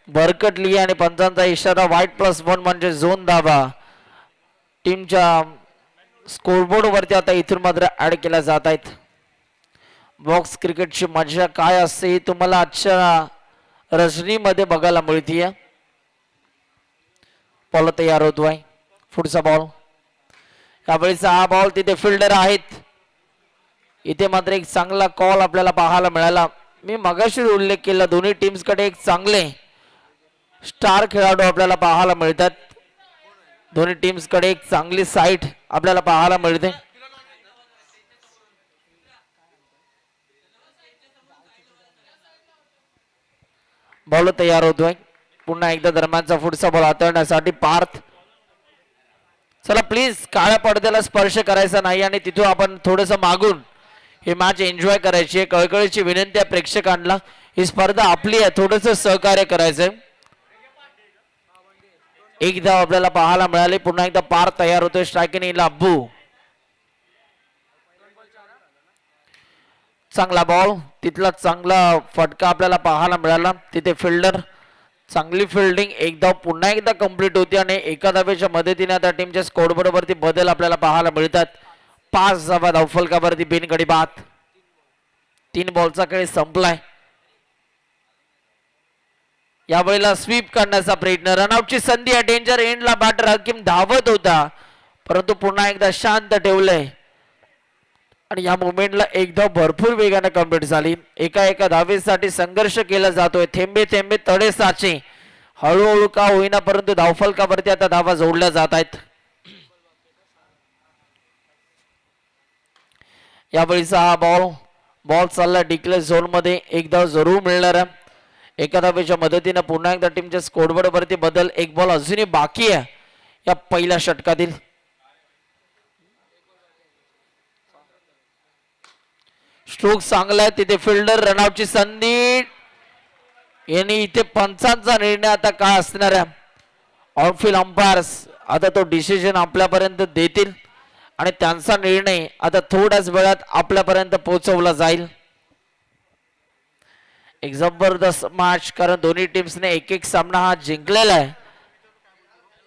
भरकटली आणि पंचांचा इशारा व्हाईट +1 म्हणजे झोन धावा टीमच्या स्कोरबोर्ड वरती आता इथून मात्र ऍड केल्या जात आहेत. बॉक्स क्रिकेटची मजा काय असते ही तुम्हाला आजच्या रजनीमध्ये बघायला मिळतीये. बॉल तयार होतोय. पुढचा बॉल. यावेळीचा हा बॉल तिथे फिल्डर आहेत. इथे मात्र एक चांगला कॉल आपल्याला पाहायला मिळाला. मी मगाशी उल्लेख केला दोन्ही टीम्स कडे एक चांगले स्टार खेळाडू आपल्याला पाहायला मिळतात. दोन्ही टीम्स कडे एक चांगली साईट आपल्याला पाहायला मिळते. बॉल तयार होतोय. पुन्हा एकदा दरम्यानचा पुढचा बॉल हाताळण्यासाठी पार्थ. चला प्लीज काळ्या पडद्याला स्पर्श करायचा नाही आणि तिथून आपण थोडस मागून ही मॅच एन्जॉय करायची. कळकळीची विनंती आहे प्रेक्षकांना. ही स्पर्धा आपली आहे. थोडस सहकार्य करायचंय. एक धाव आपल्याला पाहायला मिळाली. पुन्हा एकदा पार्थ तयार होतोय. स्ट्रायकिंग अब्बू. चांगला बॉल. तिथला चांगला फटका आपल्याला पाहायला मिळाला. तिथे फिल्डर चांगली फिल्डिंग. एक धाव पुन्हा एकदा कंप्लीट होती आणि एका धावेच्या मदतीने आता टीमच्या स्कोरबोर्ड वरती बदल आपल्याला पाहायला मिळतात. 5 धावा धावफलकावरती बिनगडी बाद. 3 बॉलचा खेळ संपलाय. यावेळेला स्वीप करण्याचा प्रयत्न. रनआउटची संधी आहे. डेंजर एंडला बॅटर हकीम धावत होता परंतु पुन्हा एकदा शांत ठेवलंय आणि या मुवमेंटला एक धाव भरपूर वेगाने कंप्लीट झाली. एका धावेसाठी संघर्ष केला जातोय. थेंबे थेंबे तडे साचे. हळूहळू का होईना परंतु धावफलकावरती आता धावा जोडल्या जात आहेत. यावेळीचा हा बॉल चालला डिक्लेअर झोन मध्ये. एक धाव जरूर मिळणार आहे. एका धावेच्या मदतीने पुन्हा एकदा टीमच्या स्कोरबोर्ड वरती बदल. एक बॉल अजूनही बाकी आहे या पहिल्या षटकातील. स्ट्रोक चांगला आहे. तिथे फिल्डर. रनआउटची संधी यांनी इथे पंचांचा निर्णय आता काय असणार आहे. ऑनफिल्ड अंपायर्स आता तो डिसिजन आपल्यापर्यंत देतील आणि त्यांचा निर्णय आता थोड्याच वेळात आपल्यापर्यंत पोहोचवला जाईल. एक जबरदस्त मॅच कारण दोन्ही टीम्सने एक सामना हा जिंकलेला आहे.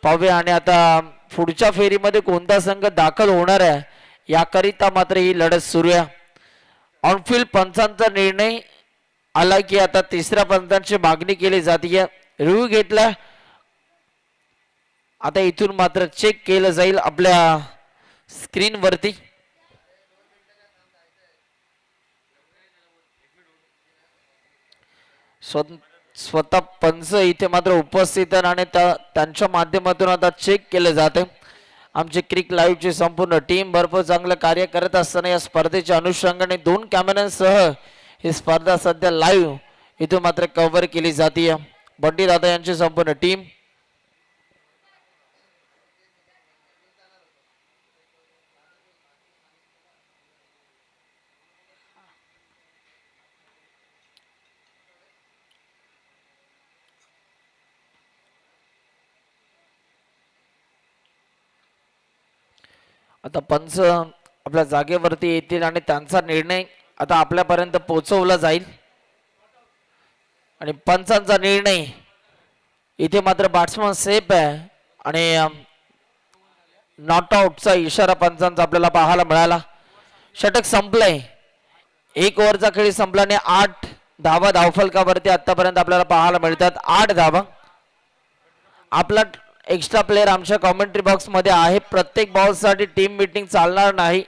पाहूया आणि आता पुढच्या फेरीमध्ये कोणता संघ दाखल होणार आहे याकरिता मात्र ही लढत सुरू आहे. ऑनफिल्ड पंचांचा निर्णय आला की आता तिसऱ्या पंचांची मागणी केली जाते. रिव्ह्यू घेतला. आता इथून मात्र चेक केलं जाईल आपल्या स्क्रीन वरती. स्वतः पंच इथे मात्र उपस्थित आणि त्यांच्या माध्यमातून आता चेक केले जाते. आमचे क्रिक लाईव्हची संपूर्ण टीम भरपूर चांगलं कार्य करत असताना या स्पर्धेच्या अनुषंगाने 2 कॅमेऱ्यांसह ही स्पर्धा सध्या लाईव्ह इथून मात्र कव्हर केली जाते. बंटी दादा यांची संपूर्ण टीम. आता पंच आपल्या जागेवरती येतील आणि त्यांचा निर्णय आता आपल्यापर्यंत पोहोचवला जाईल आणि पंचांचा निर्णय इथे मात्र बॅट्समन सेफ आहे आणि नॉट आउटचा इशारा पंचांचा आपल्याला पाहायला मिळाला. षटक संपलंय. 1 ओव्हरचा खेळ संपल्याने 8 धावा धावफलकावरती आतापर्यंत आपल्याला पाहायला मिळतात. 8 धावा. आपला एक्स्ट्रा प्लेयर आमच्या कॉमेंट्री बॉक्स मध्ये आहे. प्रत्येक बॉल साठी टीम मीटिंग चालणार नाही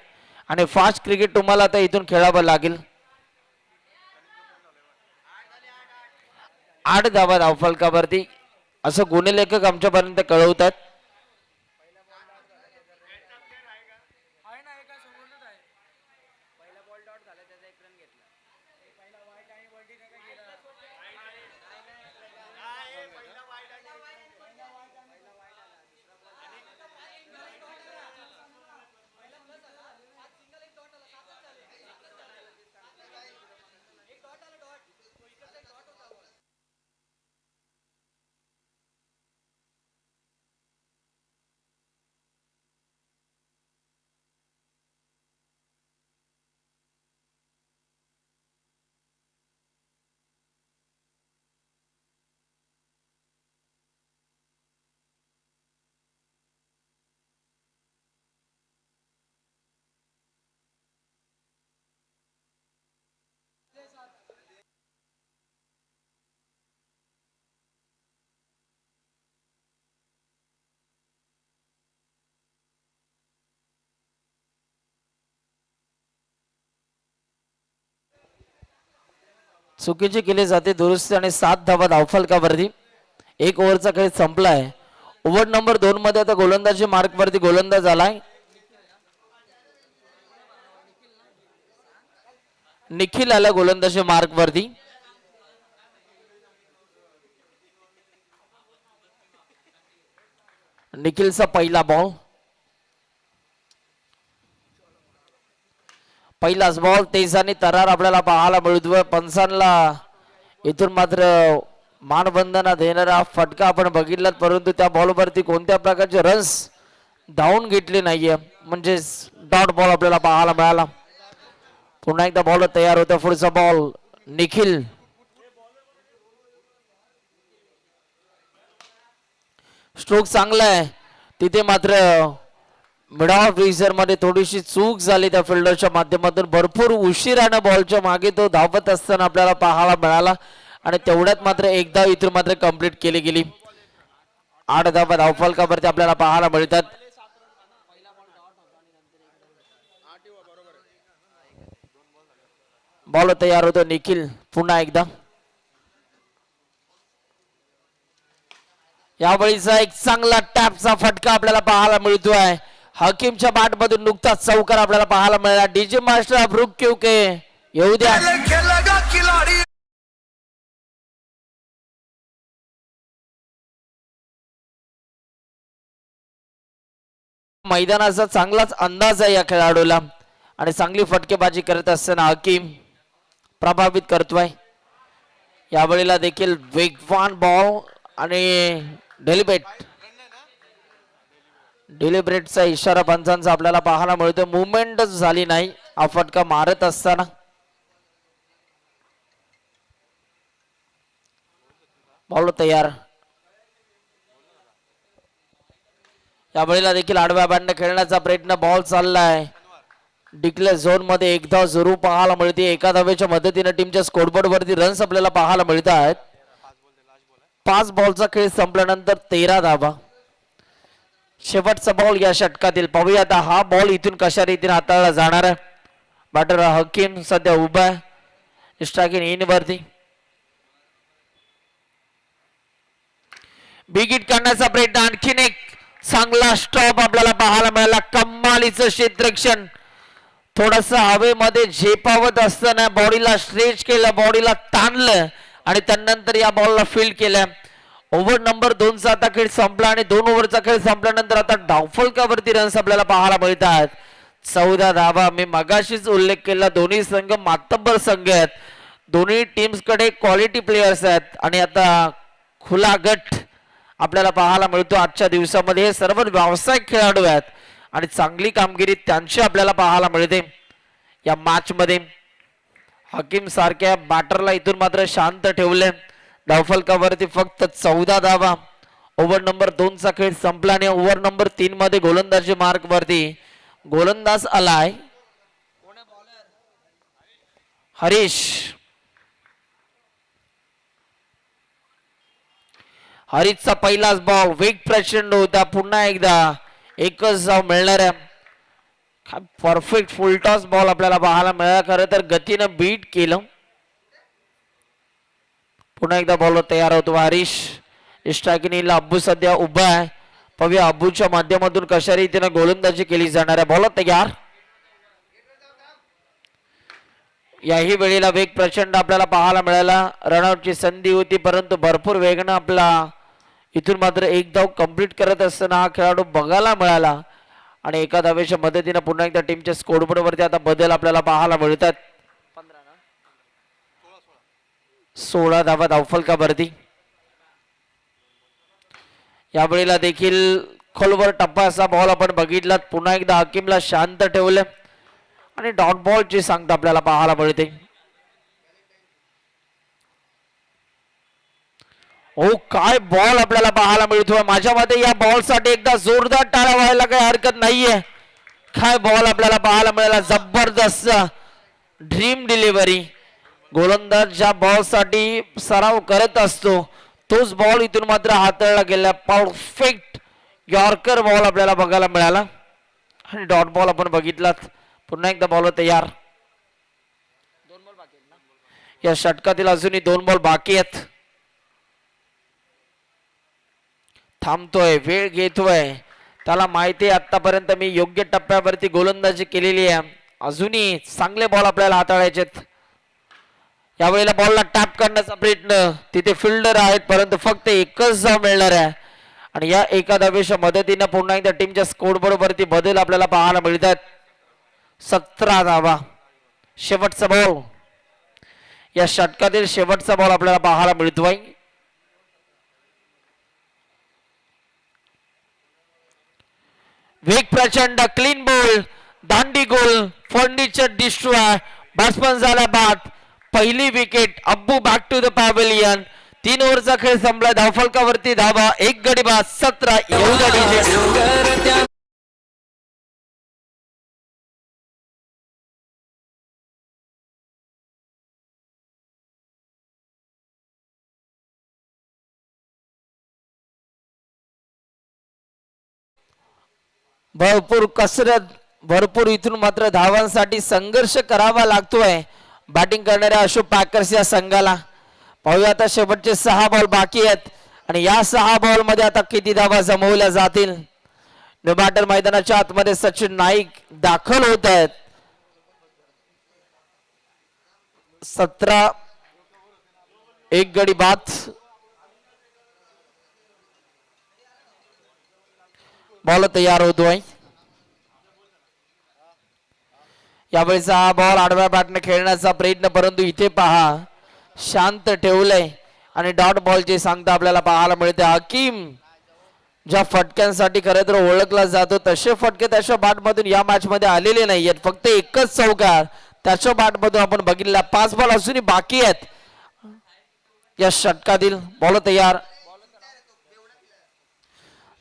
आणि फास्ट क्रिकेट तुम्हाला आता इथून खेळावं लागेल. 8 धावा धावफलकावरती असं गुणलेखक आमच्यापर्यंत कळवतात. चुकीची केली जाते दुरुस्ती आणि 7 धावा धावफलकावरती. 1 ओव्हरचा खेळ संपलाय. ओव्हर नंबर 2 मध्ये आता गोलंदाजी मार्क वरती गोलंदाज आलाय निखिल आला गोलंदाजी मार्क वरती. निखिलचा पहिला बॉल. पहिलाच बॉल तेजानी तरार आपल्याला पाहायला मिळतोय. पंचांना इथून मात्र मानवंदना देणारा फटका आपण बघितलात, परंतु त्या बॉलवरती कोणत्या प्रकारचे रन्स धावून घेतले नाहीये, म्हणजे डॉट बॉल आपल्याला पाहायला मिळाला. पुन्हा एकदा बॉल तयार होता. पुढचा बॉल निखिल. स्ट्रोक चांगला आहे. तिथे मात्र मिड ऑफ रिझर मध्ये थोडीशी चूक झाली त्या फिल्डरच्या माध्यमातून. भरपूर उशिराने बॉलच्या मागे तो धावत असताना आपल्याला पाहायला मिळाला आणि तेवढ्यात मात्र एकदा इथून मात्र कंप्लीट केली गेली. 8 धावा धावफलकावरती आपल्याला पाहायला मिळतात. बॉल तयार होतो निखिल पुन्हा एकदा. यावेळीचा एक चांगला टॅपचा फटका आपल्याला पाहायला मिळतोय. हकीमच्या बॅट मधून नुकताच चौकार आपल्याला पाहायला मिळाला. डीजे मास्टर अब्रुक क्योंकि येऊ द्या. मैदानाचा चांगलाच अंदाज आहे या खेळाडूला आणि चांगली फटकेबाजी करत असताना हकीम प्रभावित करतोय. यावेळेला देखील वेगवान बॉल आणि डेलिब्रेटचा इशारा पंचांचा आपल्याला पाहायला मिळतो. मुवमेंटच झाली नाही हा फटका मारत असताना. बॉल तयार. यावेळेला देखील आडव्या बॅटने खेळण्याचा प्रयत्न. बॉल चाललाय डिक्लेअर झोन मध्ये. एक धाव जरूर पाहायला मिळते. एका धावेच्या मदतीने टीमच्या स्कोरबोर्ड वरती रन्स आपल्याला पाहायला मिळत आहेत. 5 बॉलचा खेळ संपल्यानंतर 13 धावा. शेवटचा बॉल या षटकातील. पाहूया आता हा बॉल इथून कशा रीतीने हाताळला जाणार आहे. बॅटर हकीम सध्या उभा आहे स्ट्रायकिंग इन वरती. बिग हिट करण्याचा प्रयत्न. आणखीन एक चांगला स्टॉप आपल्याला पाहायला मिळाला. कमालीचं क्षेत्ररक्षण. थोडस हवेमध्ये झेपावत असताना बॉडीला स्ट्रेच केलं, बॉडीला ताणलं आणि त्यानंतर या बॉलला फील्ड केलं. ओव्हर नंबर 2 चा आता खेळ संपला आणि 2 ओव्हरचा खेळ संपल्यानंतर आता धावफलकावरती रन्स आपल्याला पाहायला मिळतात. 14 धावा. मी मगाशीच उल्लेख केला दोन्ही संघ मातब्बर संघ आहेत. दोन्ही टीम्स कडे क्वालिटी प्लेयर्स आहेत आणि आता खुला गट आपल्याला पाहायला मिळतो आजच्या दिवसामध्ये. हे सर्व व्यावसायिक खेळाडू आहेत आणि चांगली कामगिरी त्यांची आपल्याला पाहायला मिळते या मॅच मध्ये. हकीम सारख्या बॅटरला इथून मात्र शांत ठेवले. धावफलकावरती फक्त 14 धावा. ओव्हर नंबर 2 चा खेळ संपला आणि ओव्हर नंबर 3 मध्ये गोलंदाजी मार्क वरती गोलंदाज आलाय हरीश. हरीशचा पहिलाच बॉल वेग प्रचंड होता. पुन्हा एकदा एकच धाव मिळणार आहे. परफेक्ट फुलटॉस बॉल आपल्याला पाहायला मिळाला. खरं तर गतीनं बीट केलं. पुन्हा एकदा बॉल तयार होतो हरीश. स्ट्रायकिंगला अब्बू सध्या उभा आहे. पाहूया अब्बूच्या माध्यमातून कशा रीतीने गोलंदाजी केली जाणार आहे. बॉल तयार. याही वेळेला वेग प्रचंड आपल्याला पाहायला मिळाला. रनआउटची संधी होती परंतु भरपूर वेगानं आपला इथून मात्र एक धाव कंप्लीट करत असताना हा खेळाडू बघायला मिळाला आणि एका धावेच्या मदतीने पुन्हा एकदा टीमच्या स्कोरबोर्ड वरती आता बदल आपल्याला पाहायला मिळतात. 16 धावा धावफलकावरती. यावेळेला देखील खोलवर टप्पा असा बॉल आपण बघितला. पुन्हा एकदा हकीमला शांत ठेवलं आणि डॉट बॉलची सांगता आपल्याला पाहायला मिळते. हो काय बॉल आपल्याला पाहायला मिळतोय. माझ्या मते या बॉल साठी एकदा जोरदार टाळ्या व्हायला काही हरकत नाहीये. काय बॉल आपल्याला पाहायला मिळाला. जबरदस्त ड्रीम डिलिव्हरी. गोलंदाज ज्या बॉल साठी सराव करत असतो तोच बॉल इथून मात्र हाताळला गेला. परफेक्ट यॉर्कर बॉल आपल्याला बघायला मिळाला आणि डॉट बॉल आपण बघितलात. पुन्हा एकदा बॉल तयार. या षटकातील अजूनही 2 बॉल बाकी आहेत. थांबतोय, वेळ घेतोय, त्याला माहिती आहे आतापर्यंत मी योग्य टप्प्यावरती गोलंदाजी केलेली आहे, अजूनही चांगले बॉल आपल्याला हाताळायचे. यावेळेला बॉलला टॅप करण्याचा प्रयत्न, तिथे फिल्डर आहेत परंतु फक्त एकच धाव मिळणार आहे. आणि या एका धावेच्या मदतीने पुन्हा एकदा टीमच्या स्कोरबोर्ड वरती बदल आपल्याला पाहायला मिळतात. 17 धावा, शेवटचा बॉल, या षटकातील शेवटचा बॉल आपल्याला पाहायला मिळतोय. वेग प्रचंड, क्लीन बॉल, दांडी गोल, फर्निचर डिस्ट्रॉय, बॅट्समन झाला बाद. पहिली विकेट, अब्बू बॅक टू द पॅव्हिलियन. 3 ओव्हरचा खेळ संपला, धावफलकावरती धावा, 1 गडी बाद, 17 येऊन. भरपूर कसरत, भरपूर इथून मात्र धावांसाठी संघर्ष करावा लागतोय बॅटिंग करणाऱ्या अशोक पॅकर्स या संघाला. पाहूया आता शेवटचे 6 बॉल बाकी आहेत आणि या 6 बॉल मध्ये आता किती धावा जमवल्या जातील. नो बॅटर मैदानाच्या आतमध्ये सचिन नाईक दाखल होत आहेत. 17 1 गडी बाद. बॉल तयार होतोय. यावेळेचा हा बॉल आडव्या बॅटने खेळण्याचा प्रयत्न, परंतु इथे पहा शांत ठेवलंय आणि डॉट बॉलची सांगता आपल्याला पाहायला मिळते. हकीम ज्या फटक्यांसाठी खरं तर ओळखला जातो तसे फटके त्याच्या बॅटमधून या मॅच मध्ये आलेले नाहीयेत, फक्त एकच चौकार त्याच्या बॅटमधून आपण बघितला. 5 बॉल अजूनही बाकी आहेत या षटकातील. बॉल तयार.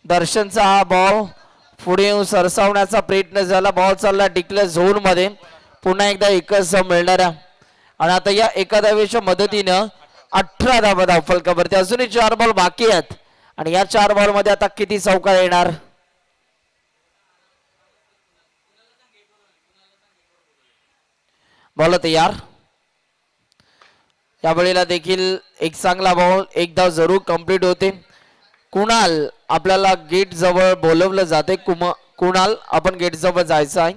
दर्शनचा हा बॉल पुढे येऊन सरसावण्याचा प्रयत्न झाला, बॉल चालला डिक्लेअर झोन मध्ये. पुन्हा एकदा एकच धाव मिळणाऱ्या आणि आता या एका धावेच्या मदतीनं 18 धावा धावफलकावरती. अजूनही 4 बॉल बाकी आहेत आणि या 4 बॉल मध्ये आता किती चौकार येणार. बॉल तयार. यावेळेला देखील एक चांगला बॉल, 1 धाव जरूर कंप्लीट होते. कुणाल आपल्याला गेट जवळ बोलवलं जाते. कुणाल आपण गेट जवळ जायचं आहे.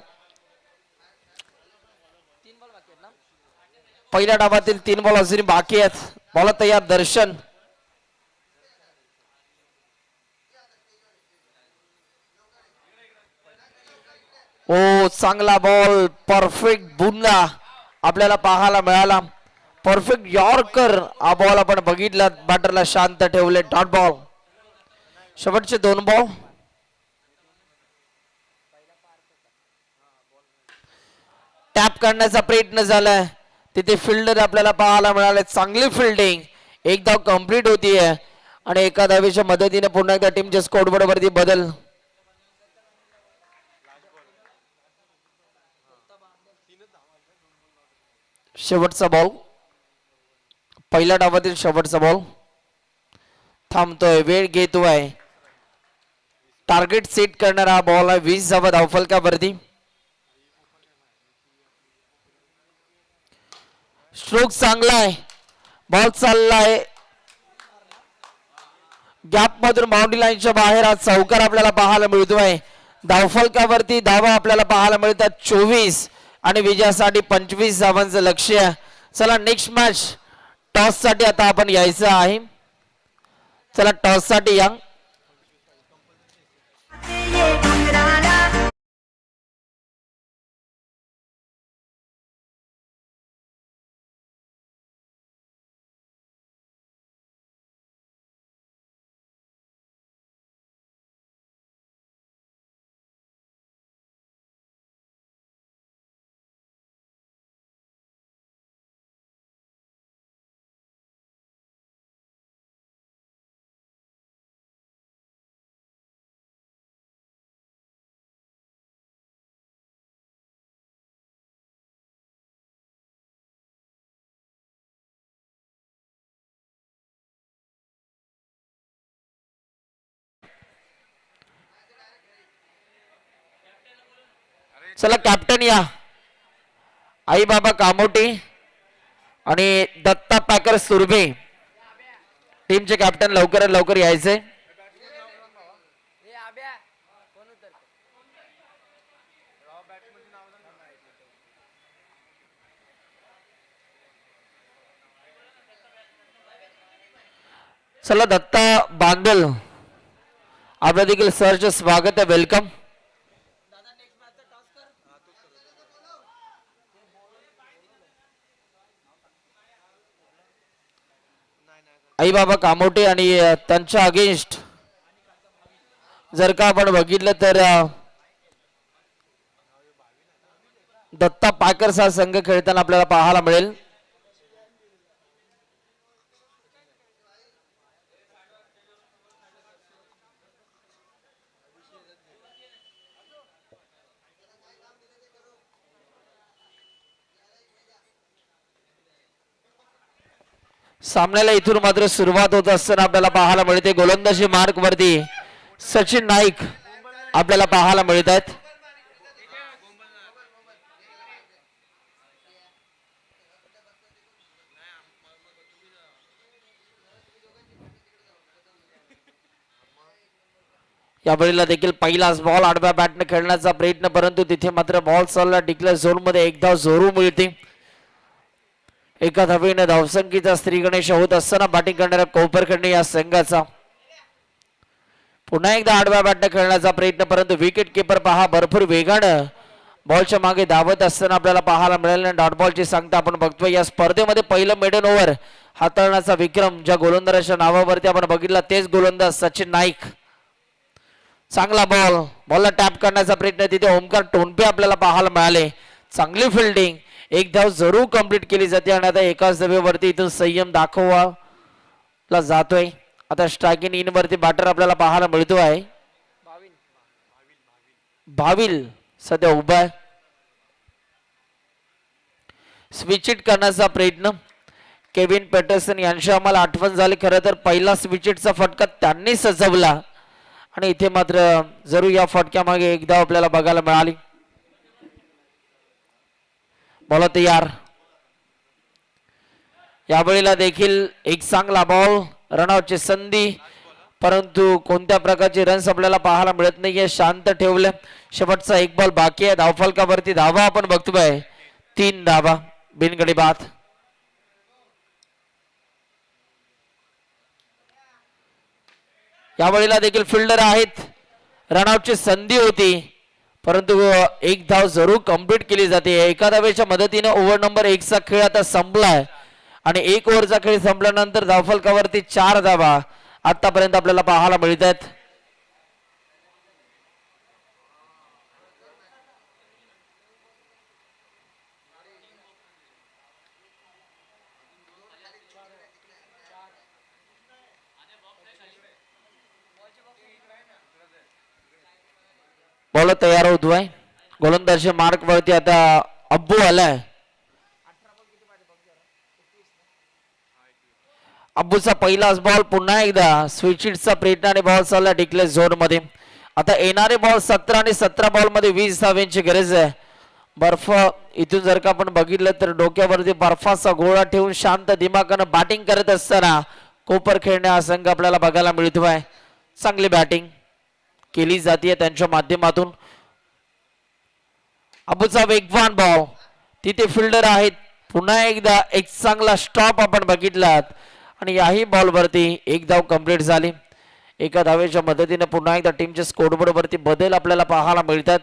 पहिल्या डावातील 3 बॉल अजूनही बाकी आहेत. बॉल तयार. दर्शन, ओ चांगला बॉल, परफेक्ट बुमला आपल्याला पाहायला मिळाला. परफेक्ट यॉर्कर हा बॉल आपण बघितला, बॅटरला शांत ठेवले. Dot ball. शेवटचे 2 बॉल. टॅप करण्याचा प्रयत्न झालाय, तिथे फिल्डर आपल्याला पाहायला मिळाले. चांगली फिल्डिंग, 1 धाव कंप्लीट होतीये आणि एका धावेच्या मदतीने पुन्हा एकदा टीमच्या स्कोरबोर्ड वरती बदल. शेवटचा बॉल, पहिल्या डावातील शेवटचा बॉल. थांबतोय, वेळ घेतोय, टार्गेट सेट करणारा बॉल आहे. 20 धावा धावफलकावरती. स्ट्रोक चांगला आहे, बॉल चाललाय गॅप मधून बाउंड्री लाईनच्या बाहेर. हा चौकार आपल्याला पाहायला मिळतोय. धावफलकावरती धावा आपल्याला पाहायला मिळतात 24 आणि विजयासाठी 25 धावांचं लक्ष्य. चला नेक्स्ट मॅच टॉस साठी आता आपण यायचं आहे. चला टॉस साठी या. चला कॅप्टन या. आई बाबा कामोटे, आणि दत्ता पॅकर सुरभे टीमचे कॅप्टन लवकरात लवकर यायचे. चला दत्ता बांदल आपलं देखील सरचं स्वागत आहे, वेलकम. आई बाबा कामोटे आणि त्यांच्या अगेन्स्ट जर का आपण बघितलं तर दत्ता पॅकर्स हा संघ खेळताना आपल्याला पाहायला मिळेल. सामन्याला इथून मात्र सुरुवात होत असताना आपल्याला पाहायला मिळते. गोलंदाजी मार्क वरती सचिन नाईक आपल्याला पाहायला मिळत आहेत. या वेळेला देखील पहिलाच बॉल आडव्या बॅटने खेळण्याचा प्रयत्न, परंतु तिथे मात्र बॉल चालला डिक्लेअर झोन मध्ये एक धाव जोरू मिळते. एका धावेने धावसंख्येचा श्री गणेश होत असताना बॅटिंग करणाऱ्या कोपरखंडे या संघाचा पुन्हा एकदा आडव्या बॅटने खेळण्याचा प्रयत्न, परंतु विकेट किपर पहा भरपूर वेगानं बॉलच्या मागे धावत असताना आपल्याला पाहायला मिळाले. डॉट बॉलची सांगता आपण बघतोय. या स्पर्धेमध्ये पहिलं मेडन ओव्हर हाताळण्याचा विक्रम ज्या गोलंदाजाच्या नावावरती आपण बघितला तेच गोलंदाज सचिन नाईक. चांगला बॉल, बॉलला टॅप करण्याचा प्रयत्न, तिथे ओमकार टोनपे आपल्याला पाहायला मिळाले. चांगली फिल्डिंग, एक धाव जरूर कंप्लीट केली जाते आणि आता एकाच धावेवरती इथून संयम दाखवला जातोय. आता स्ट्रायकिंग इन वरती बॅटर आपल्याला पाहायला मिळतो आहे. भाविल सध्या उभा आहे. स्विच इट करण्याचा प्रयत्न केविन पॅटरसन यांची आम्हाला आठवण झाली. खरं तर पहिला स्विच इटचा फटका त्यांनी सजवला आणि इथे मात्र जरूर या फटक्यामागे एक धाव आपल्याला बघायला मिळाली. बॉल तयार. यावेळेला देखील एक चांगला बॉल, रनआउटची संधी, परंतु कोणत्या प्रकारचे रन्स आपल्याला पाहायला मिळत नाहीये. शांत ठेवलं. शेवटचा एक बॉल बाकी आहे. धावफलकावरती धावा आपण बघतोय 3 धावा बिनगडी बाद. यावेळेला देखील फिल्डर आहेत. रनआउटची संधी होती, परंतु एक धाव जरूर कंप्लीट केली जाते. एका धावेच्या मदतीने ओव्हर नंबर 1 चा खेळ आता संपलाय आणि 1 ओव्हरचा खेळ संपल्यानंतर धावफलकावरती 4 धावा आतापर्यंत आपल्याला पाहायला मिळत आहेत. बॉल तयार होतोय. गोलंदाजी मार्क वरती आता अब्बू आलाय. अब्बूचा पहिलाच बॉल, पुन्हा एकदा स्विचिटचा प्रयत्न आणि बॉल चालला डिक्लेअर झोन मध्ये. आता येणारे बॉल 17 आणि 17 बॉल मध्ये 20 धावांची गरज आहे. बर्फ इथून जर का आपण बघितलं तर डोक्यावरती बर्फाचा गोळा ठेवून शांत दिमागानं बॅटिंग करत असताना कोपर खेळणे हा संघ आपल्याला बघायला मिळतोय. चांगली बॅटिंग केली जाते त्यांच्या माध्यमातून. अबूचा वेगवान बॉल, तिथे फिल्डर आहेत. पुन्हा एकदा एक चांगला स्टॉप आपण बघितलात आणि याही बॉलवरती एक धाव कंप्लीट झाली. एका धावेच्या मदतीने पुन्हा एकदा टीमच्या स्कोरबोर्ड वरती बदल आपल्याला पाहायला मिळतात.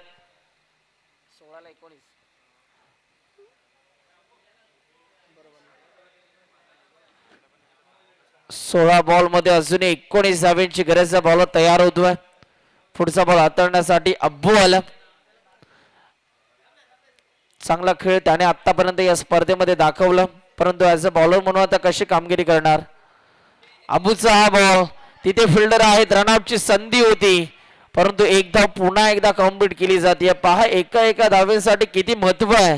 16 बॉल मध्ये अजून 19 धावांची गरज आहे. बॉल तयार होतोय. पुढचा बॉल हाताळण्यासाठी अब्बू आला. चांगला खेळ त्याने आतापर्यंत या स्पर्धेमध्ये दाखवलं, परंतु ऍज अ बॉलर म्हणून आता कशी कामगिरी करणार. अब्बूचा हा बॉल, तिथे फिल्डर आहेत. रनआउटची संधी होती, परंतु एक धाव पुन्हा एकदा कंप्लीट केली जाते. पहा एका धावेसाठी किती महत्व आहे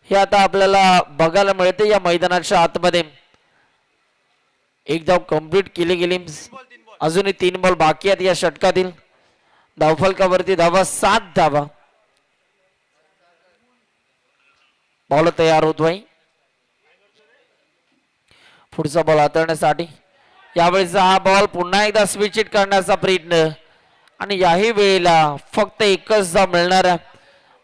हे आता आपल्याला बघायला मिळते या मैदानाच्या आतमध्ये. एक धाव कंप्लीट केली गेली. अजूनही 3 बॉल बाकी आहेत या षटकातील. धावफलकावरती धावा 7 धावा. बॉल तयार होतोय. पुढचा बॉल हाताळण्यासाठी यावेळेचा हा बॉल पुन्हा एकदा स्विच हिट करण्याचा प्रयत्न आणि याही वेळेला फक्त एकच धाव मिळणार आहे.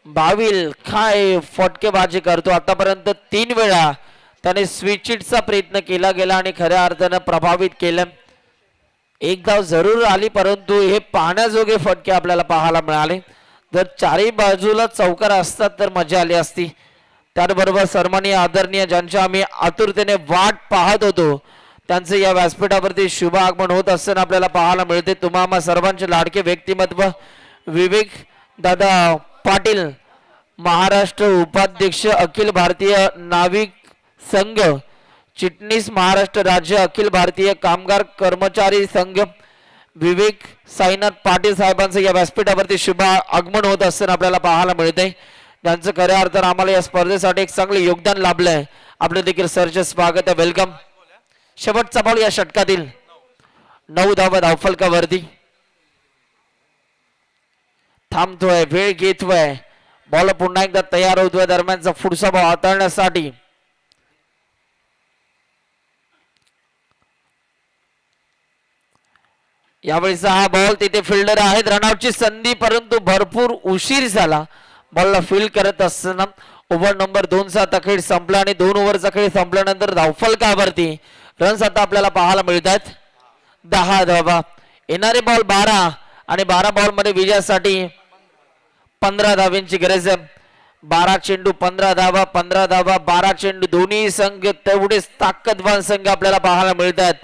बाविल काय फटकेबाजी करतो. आतापर्यंत 3 वेळा त्याने स्विच हिटचा प्रयत्न केला गेला आणि खऱ्या अर्थानं प्रभावित केलं. एक धाव जरूर आली परंतु हे पाहण्याजोगे फटके आपल्याला पाहायला मिळाले. जर चारही बाजूला चौकार असतात तर मजा आली असती. त्याचबरोबर सन्माननीय आदरणीय ज्यांच्या आम्ही आतुरतेने वाट पाहत होतो त्यांचे या व्यासपीठावरती शुभ आगमन होत असताना आपल्याला पाहायला मिळते. तुम्हा सर्वांचे लाडके व्यक्तिमत्व विवेक दादा पाटील, महाराष्ट्र उपाध्यक्ष अखिल भारतीय नाविक संघ, चिटणीस महाराष्ट्र राज्य अखिल भारतीय कामगार कर्मचारी संघ विवेक साईनाथ पाटील साहेबांचं या व्यासपीठावरती शुभ आगमन होत असताना आपल्याला पाहायला मिळते. ज्यांचं खऱ्या अर्थानं आम्हाला या स्पर्धेसाठी एक चांगले योगदान लाभलंय. आपलं देखील सरचे स्वागत आहे, वेलकम. शेवटचा बॉल या षटकातील 9 धावा धावफलकावरती थांबतोय, वेळ घेतोय. बॉल पुन्हा एकदा तयार होतोय. दरम्यानचा पुढचा बॉल हाताळण्यासाठी यावेळीचा हा बॉल तिथे फिल्डर आहेत. रनआउटची संधी परंतु भरपूर उशीर झाला. बॉलला फील्ड करत असताना ओव्हर नंबर 2चा आता खेळ संपला आणि 2 ओव्हरचा खेळ संपल्यानंतर धावफलकावरती रन्स आता आपल्याला पाहायला मिळतात 10 धावा. येणारे बॉल 12 आणि 12 बॉल मध्ये विजयासाठी 15 धावांची गरज आहे. 12 चेंडू 15 धावा, 15 धावा 12 चेंडू. दोन्ही संघ तेवढेच ताकदवान संघ आपल्याला पाहायला मिळतात.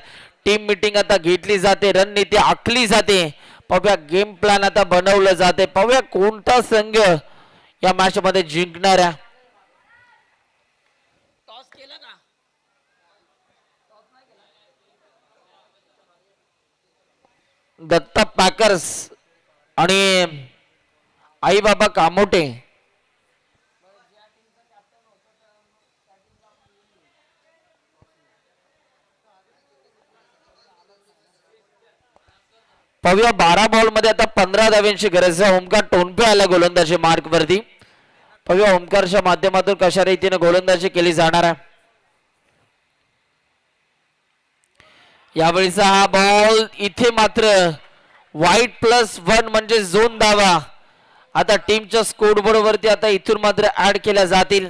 टीम मीटिंग आता घेतली जाते, रणनीती आखली जाते. पाहूया गेम प्लॅन आता बनवलं जाते. पाहूया कोणता संघ या मॅच मध्ये जिंकणार आहे. दत्ता पॅकर्स आणि आई बाबा कामोटे पाहूया. 12 बॉल मध्ये आता 15 धावांची गरज आहे. ओमकार टोनपे आला गोलंदाजी मार्क वरती. पाहूया ओमकारच्या माध्यमातून कशा रीतीने गोलंदाजी केली जाणार आहे. यावेळीचा हा बॉल इथे मात्र वाईट +1 म्हणजे 2 धावा आता टीमच्या स्कोरबोर्ड वरती आता इथून मात्र ऍड केल्या जातील.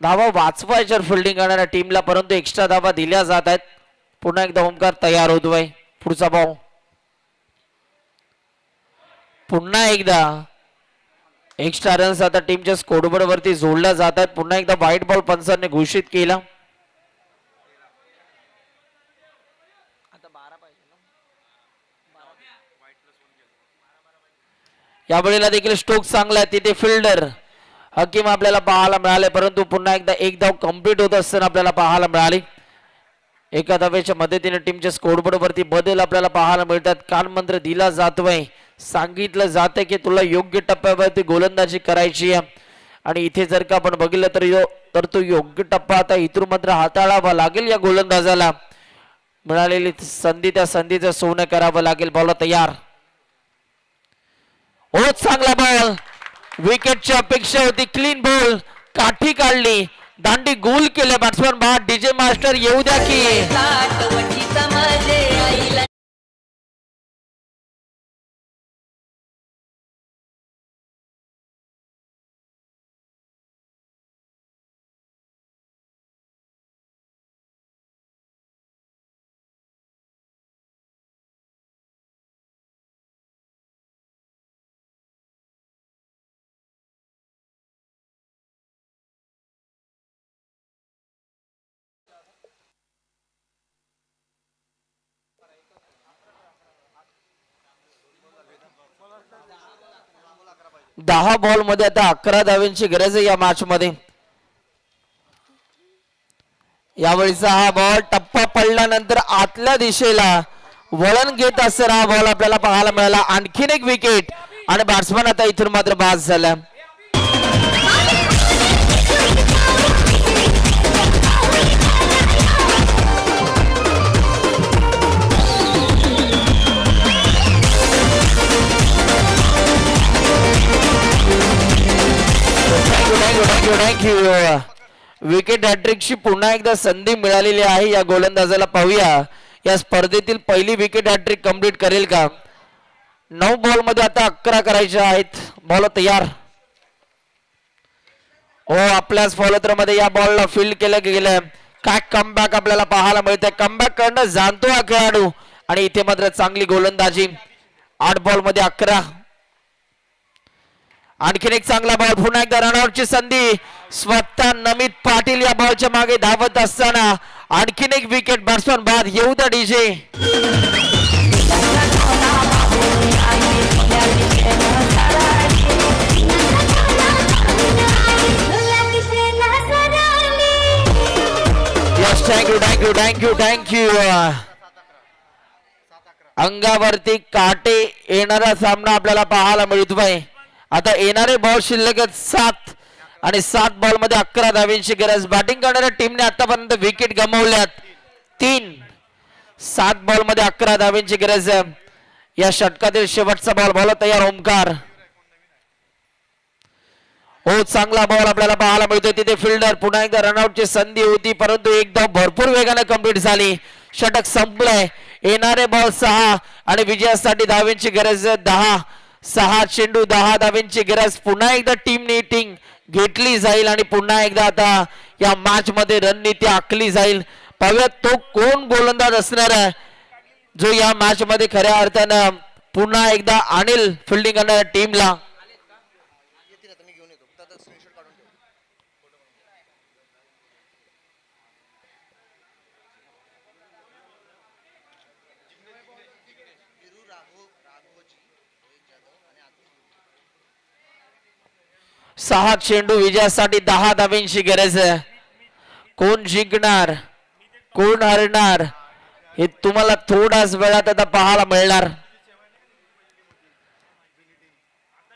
धावा वाचवायच्या फिल्डिंग करणाऱ्या टीमला परंतु एक्स्ट्रा धावा दिल्या जात आहेत. पुन्हा एकदा ओमकार तयार होतोय. पुढचा बॉल पुन्हा एकदा एक्स्ट्रा रन्स आता टीमच्या स्कोरबोर्ड वरती जोडल्या जात आहेत. पुन्हा एकदा व्हाईट बॉल पंचांनी घोषित केला. यावेळेला देखील स्ट्रोक चांगला आहे. तिथे फिल्डर हकीम आपल्याला पाहायला मिळाले परंतु पुन्हा एकदा एक धाव कंप्लीट होत असताना आपल्याला पाहायला मिळाली. एका धावेच्या मदतीने टीमच्या स्कोरबोर्ड वरती बदल आपल्याला पाहायला मिळतात. कानमंत्र दिला जातोय, सांगितलं जातंय की तुला योग्य टप्प्यावरती गोलंदाजी करायची आहे आणि इथे जर का आपण बघितलं तर तो योग्य टप्पा आता इथून मात्र हाताळावा लागेल. या गोलंदाजाला मिळालेली संधी त्या संधीचं सोनं करावं लागेल. बॉल तयार. ओ चांगला बॉल, विकेटची अपेक्षा होती. क्लीन बॉल, काठी काढली, दांडी गोल केले बॅट्समन बा डीजे मास्टर येऊ द्या की. दहा बॉल मध्ये आता 11 धावांची गरज आहे या मॅच मध्ये. यावेळीचा हा बॉल टप्पा पडल्यानंतर आतल्या दिशेला वळण घेत असताना हा बॉल आपल्याला पाहायला मिळाला. आणखीन एक विकेट आणि बॅट्समन आता इथून मात्र बाद झाला. थँक्यू. विकेट हॅट्रिकची पुन्हा एकदा संधी मिळालेली आहे या गोलंदाजाला. पाहूया या स्पर्धेतील पहिली विकेट हॅट्रिक कंप्लीट करेल का. 9 बॉल मध्ये आता 11 करायचे आहेत. बॉल तयार. हो आपल्याच फॉलोथ्रो मध्ये या बॉलला फील्ड केलं गेलं. काय कमबॅक आपल्याला पाहायला मिळतंय. कमबॅक करणं जाणतो हा खेळाडू आणि इथे मात्र चांगली गोलंदाजी. 8 बॉल मध्ये 11. आणखीन एक चांगला बॉल. पुन्हा एकदा रनआउटची संधी. स्वतः नमित पाटील या बॉलच्या मागे धावत असताना आणखीन एक विकेट. बॅट्समन बाद. येऊ द्या DJ. Thank you thank you thank you thank you. अंगावरती काटे येणारा सामना आपल्याला पाहायला मिळतोय. आता येणारे बॉल शिल्लक 7 आणि 7 बॉल मध्ये 11 धावांची गरज. बॅटिंग करणाऱ्या टीमने आतापर्यंत विकेट गमावल्यात 3. 7 बॉल मध्ये 11 धावांची गरज. या षटकातील शेवटचा बॉल. बॉल तयार. ओमकार. हो चांगला बॉल आपल्याला पाहायला मिळतोय. तिथे फिल्डर. पुन्हा एकदा रनआउटची संधी होती परंतु एक धाव भरपूर वेगाने कंप्लीट झाली. षटक संपलंय. येणारे बॉल 6 आणि विजयासाठी धावांची गरज 10. 6 चेंडू 10 धावांची गरज. पुन्हा एकदा टीम मीटिंग घेतली जाईल आणि पुन्हा एकदा आता या मॅच मध्ये रणनीती आखली जाईल. पाहूया तो कोण गोलंदाज असणार आहे जो या मॅच मध्ये खऱ्या अर्थानं पुन्हा एकदा आणेल फिल्डिंग करणाऱ्या टीमला. सहा चेंडू विजयासाठी 10 धावांची गरज. कोण जिंकणार कोण हरणार हे तुम्हाला थोड्याच वेळात आता पाहायला मिळणार.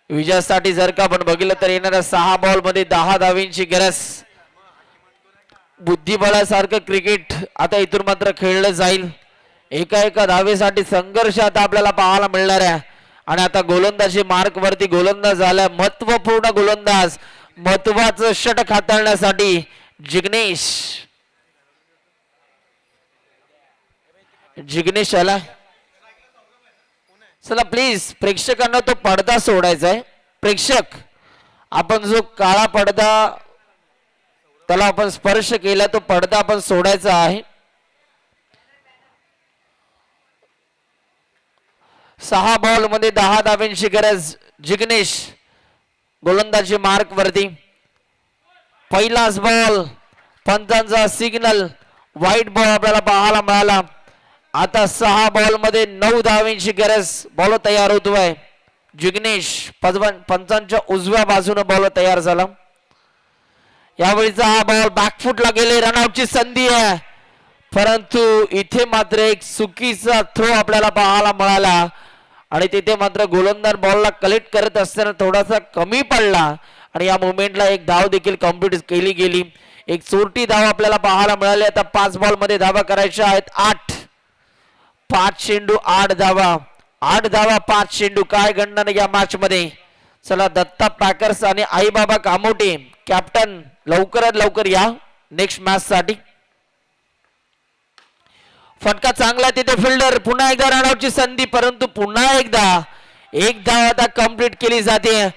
विजयासाठी जर का आपण बघितलं तर येणाऱ्या 6 बॉल मध्ये 10 धावांची गरज. बुद्धिबळासारखं क्रिकेट आता इथून मात्र खेळलं जाईल. एका एका धावेसाठी संघर्ष आता आपल्याला पाहायला मिळणार आहे. आणि आता गोलंदाजी मार्क वरती गोलंदाज झाला. महत्वपूर्ण गोलंदाज. महत्वाचं षटक हाताळण्यासाठी जिग्नेश. जिग्नेश आला. चला प्लीज प्रेक्षकांना तो पडदा सोडायचा आहे. प्रेक्षक आपण जो काळा पडदा त्याला आपण स्पर्श केला तो पडदा आपण सोडायचा आहे. 6 बॉल मध्ये 10 धावांची गरज. जिग्नेश गोलंदाजी मार्क वरती. पहिलाच बॉल. पंचांचा सिग्नल. व्हाईट बॉल आपल्याला पाहायला मिळाला. आता 6 बॉल मध्ये 9 धावांची गरज. बॉल तयार होतोय. जिग्नेश पंचांच्या उजव्या बाजूने बॉल तयार झाला. यावेळीचा हा बॉल बॅकफुटला गेले. रनआउटची संधी आहे परंतु इथे मात्र एक चुकीचा थ्रो आपल्याला पाहायला मिळाला आणि तिथे मात्र गोलंदाज बॉलला कलेक्ट करत असताना थोडासा कमी पडला आणि या मोमेंटला एक धाव देखील कंप्लीट केली गेली. एक चोरटी धाव आपल्याला पाहायला मिळाली. आता 5 बॉल मध्ये धावा करायच्या आहेत 8. 5 चेंडू 8 धावा. 8 धावा 5 चेंडू. काय घडणार या मॅच मध्ये. चला दत्ता पॅकर्स आणि आई बाबा कामोटे कॅप्टन लवकरात लवकर या नेक्स्ट मॅच साठी. फटका चांगला. तिथे फिल्डर. पुन्हा एकदा रनआउटची संधी परंतु पुन्हा एकदा एक धाव आता कंप्लीट केली जाते.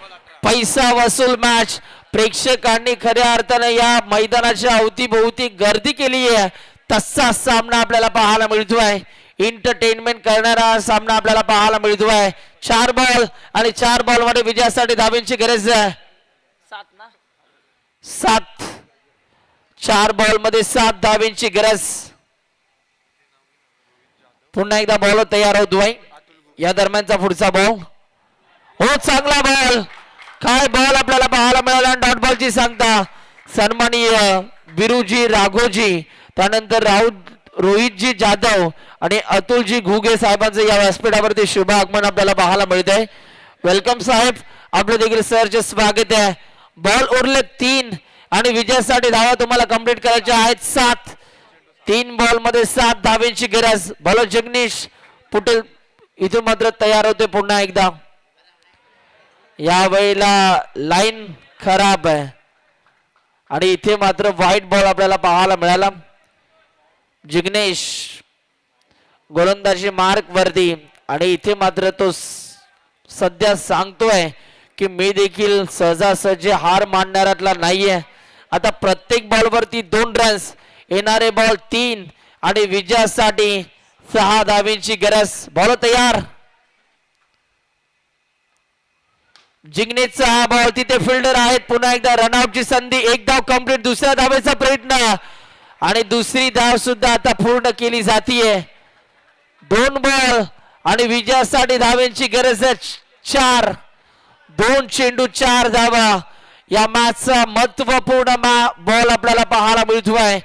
पैसा वसूल मॅच. प्रेक्षकांनी खऱ्या अर्थाने या मैदानाच्या अवतीभोवती गर्दी केली आहे. तसा सामना आपल्याला पाहायला मिळतोय. एंटरटेनमेंट करणारा सामना आपल्याला पाहायला मिळतोय. 4 बॉल आणि 4 बॉल मध्ये विजयासाठी धावांची गरज आहे. 7. 4 बॉल मध्ये 7 धावांची गरज. पुन्हा एकदा बॉल तयार होतोय. या दरम्यानचा पुढचा बॉल. हो चांगला बॉल. काय बॉल आपल्याला पाहायला मिळाला. डॉट बॉलची सांगता सन्माननीय बिरुजी राघोजी त्यानंतर रोहितजी जाधव आणि अतुलजी घुगे साहेबांचं या व्यासपीठावरती शुभ आगमन आपल्याला पाहायला मिळतंय. वेलकम साहेब. आपलं देखील सरचे स्वागत आहे. बॉल उरले 3 आणि विजयासाठी धावा तुम्हाला कंप्लीट करायच्या आहेत 7. 3 बॉल मध्ये 7 धावांची गरज. बॉलर जगनीश पुटेल इथून मात्र तयार होते पुन्हा एकदा. या वेळेला लाईन खराब आहे. आणि इथे मात्र व्हाईट बॉल आपल्याला पाहायला मिळाला. जिग्नेश गोलंदाजी मार्क वरती आणि इथे मात्र तो सध्या सांगतोय की मी देखील सहजासहजी हार मानणाऱ्यातला नाहीये. आता प्रत्येक बॉलवरती 2 रन्स, येणारे बॉल 3 आणि विजयासाठी 6 धावींची गरज. बॉल तयार. जिग्नेशचा हा बॉल, तिथे फिल्डर आहेत. पुन्हा एकदा रनआउटची संधी. एक धाव कंप्लीट. दुसऱ्या धावेचा प्रयत्न आणि दुसरी धाव सुद्धा आता पूर्ण केली जातीये. 2 बॉल आणि विजयासाठी धावेंची गरज आहे 4. 2 चेंडू 4 धावा. या मॅचचा महत्वपूर्ण बॉल आपल्याला पाहायला मिळतोय.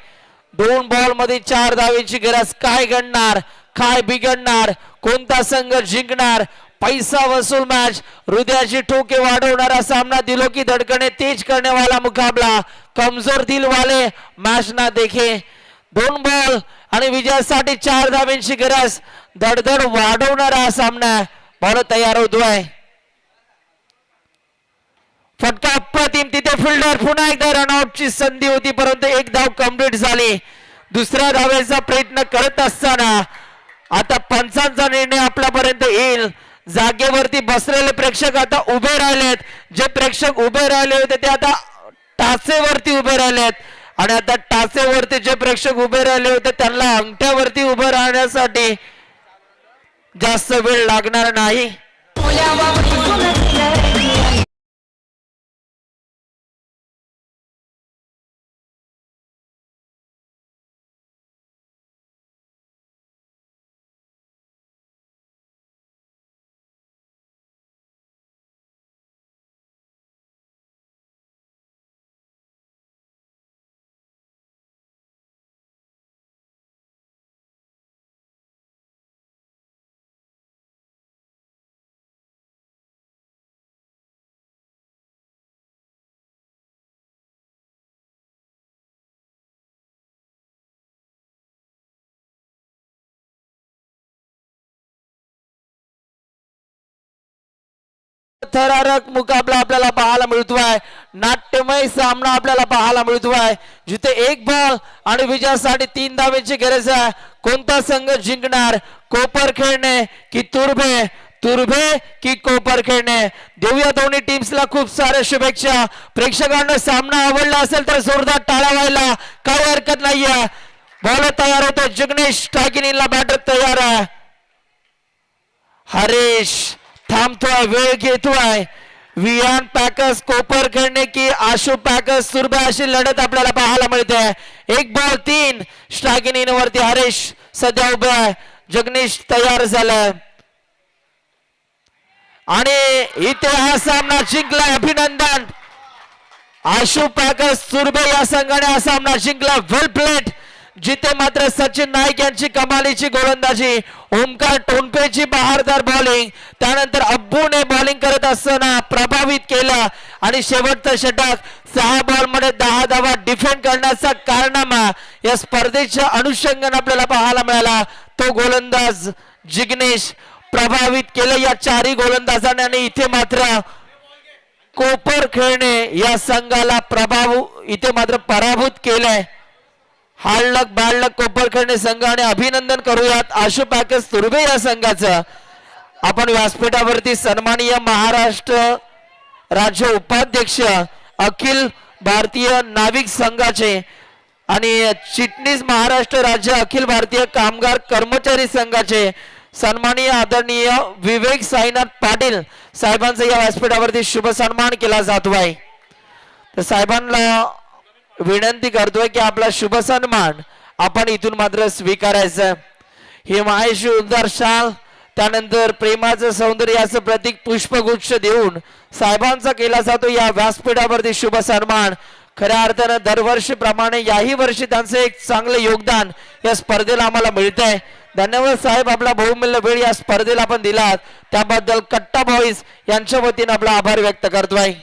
2 बॉल मध्ये 4 धावेंची गरज. काय घडणार, काय बिघडणार, कोणता संघ जिंकणार? पैसा वसूल मैच, हृदयाची ठोके वाढवणारा सामना, दिलों की धड़कने तेज करने वाला मुकाबला. कमजोर दिल वाले मैच ना देखे. 2 बॉल आणि विजयासाठी 4 धावेंची गरज. धडधड वाढवणारा सामना. बॉल तयार होतोय. फटका अप्रतिम. तिथे फिल्डर. पुन्हा एकदा रनआउटची संधी होती परंतु 1 धाव कंप्लीट झाली. दुसऱ्या धावेचा प्रयत्न करत असताना आता पंचांचा निर्णय आपल्यापर्यंत येईल. जागेवरती बसलेले प्रेक्षक आता उभे राहिलेत. जे प्रेक्षक उभे राहिले होते ते आता टाचेवरती उभे राहिलेत आणि आता टाचेवरती जे प्रेक्षक उभे राहिले होते त्यांना अंगठ्यावरती उभे राहण्यासाठी जास्त वेळ लागणार नाही. थरारक मुकाबला आपल्याला पाहायला मिळतोय. नाट्यमय सामना आपल्याला पाहायला मिळतोय जिथे 1 बॉल आणि विजयासाठी 3 धावेची गरज आहे. कोणता संघ जिंकणार? कोपर खेळणे की तुर्भे, तुर्भे की कोपर खेळणे? देऊया दोन्ही टीम्सला खूप साऱ्या शुभेच्छा. प्रेक्षकांना सामना आवडला असेल तर जोरदार टाळ्या व्हायला काही हरकत नाहीये. बॉल तयार होतो. जिग्नेश टाकीनीला बॅटर तयार आहे. हरीश थांबतोय, वेळ घेतोय. वियान पॅकर्स कोपर खेळणे की आशू पॅकर्स तुर्भे अशी लढत आपल्याला पाहायला मिळते. 1 बॉल 3 स्ट्रायकिंग इनवरती हरीश सध्या उभे आहे. जगनीश तयार झालाय आणि इथे हा सामना जिंकलाय. अभिनंदन. आशू पॅकर्स तुर्भे या संघाने हा सामना जिंकला. वेल प्लेड. जिथे मात्र सचिन नाईक यांची कमालीची गोलंदाजी, ओमकार टोनपेची बहारदार बॉलिंग, त्यानंतर अब्बूने बॉलिंग करत असताना प्रभावित केलं आणि शेवटचं षटक 6 बॉल मध्ये 10 धावा डिफेंड करण्याचा कारनामा या स्पर्धेच्या अनुषंगाने आपल्याला पाहायला मिळाला. तो गोलंदाज जिग्नेश प्रभावित केलं या 4ही गोलंदाजांनी आणि इथे मात्र कोपर खेळणे या संघाला इथे मात्र पराभूत केलंय. हाडलक बाळलक कोपर खेळणे संघाने अभिनंदन करूयात आशू पॅकर्स तुर्भे या संघाचं. आपण व्यासपीठावरती सन्माननीय महाराष्ट्र राज्य उपाध्यक्ष अखिल भारतीय नाविक संघाचे आणि चिटणीस महाराष्ट्र राज्य अखिल भारतीय कामगार कर्मचारी संघाचे सन्माननीय आदरणीय विवेक साईनाथ पाटील साहेबांचा या व्यासपीठावरती शुभ सन्मान केला जातो आहे. तर साहेबांना विनंती करतोय की आपला शुभ सन्मान आपण इथून मात्र स्वीकारायचं. ही माहेशी उद्गार शाल, त्यानंतर प्रेमाचं सौंदर्य याचं प्रतीक पुष्पगुच्छ देऊन साहेबांचा केला जातो या व्यासपीठावरती शुभ सन्मान. खऱ्या अर्थानं दरवर्षीप्रमाणे याही वर्षी त्यांचं एक चांगलं योगदान या स्पर्धेला आम्हाला मिळतंय. धन्यवाद साहेब, आपला बहुमूल्य वेळ या स्पर्धेला आपण दिलात त्याबद्दल कट्टा बॉईज यांच्या वतीने आपला आभार व्यक्त करतोय.